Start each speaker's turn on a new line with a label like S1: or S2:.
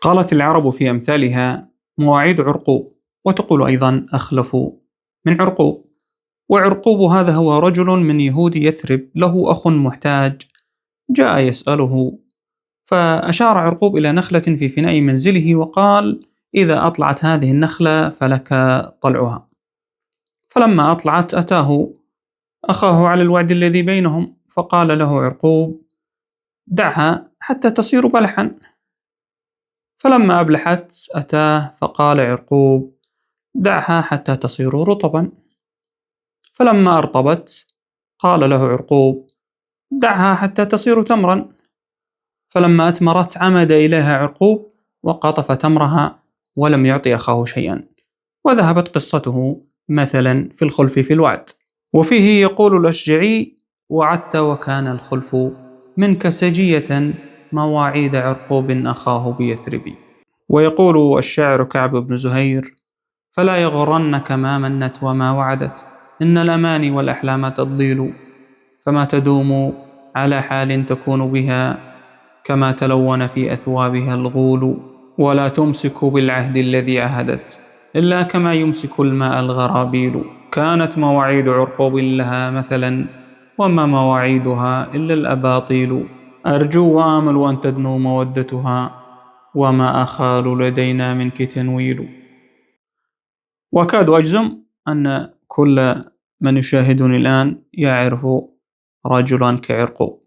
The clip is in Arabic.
S1: قالت العرب في أمثالها: مواعيد عرقوب. وتقول أيضا: أخلف من عرقوب. وعرقوب هذا هو رجل من يهود يثرب له أخ محتاج جاء يسأله، فأشار عرقوب إلى نخلة في فناء منزله وقال: إذا أطلعت هذه النخلة فلك طلعها. فلما أطلعت أتاه أخاه على الوعد الذي بينهم، فقال له عرقوب: دعها حتى تصير بلحا. فلما أبلحت أتاه فقال عرقوب: دعها حتى تصير رطبا. فلما أرطبت قال له عرقوب: دعها حتى تصير تمرا. فلما أثمرت عمد إليها عرقوب وقطف تمرها ولم يعطي أخاه شيئا. وذهبت قصته مثلا في الخلف في الوعد. وفيه يقول الأشجعي: وعدت وكان الخلف منك سجية، مواعيد عرقوب أخاه بيثرب. ويقول الشاعر كعب بن زهير: فلا يغرنك ما منت وما وعدت، إن الأماني والأحلام تضليل، فما تدوم على حال تكون بها كما تلون في أثوابها الغول، ولا تمسك بالعهد الذي عهدت إلا كما يمسك الماء الغرابيل. كانت مواعيد عرقوب لها مثلا، وما مواعيدها إلا الأباطيل. أرجو وآمل أن تدنو مودتها، وما أخال لدينا منك تنويل. وأكاد أجزم أن كل من يشاهدني الآن يعرف رجلا كعرقوب.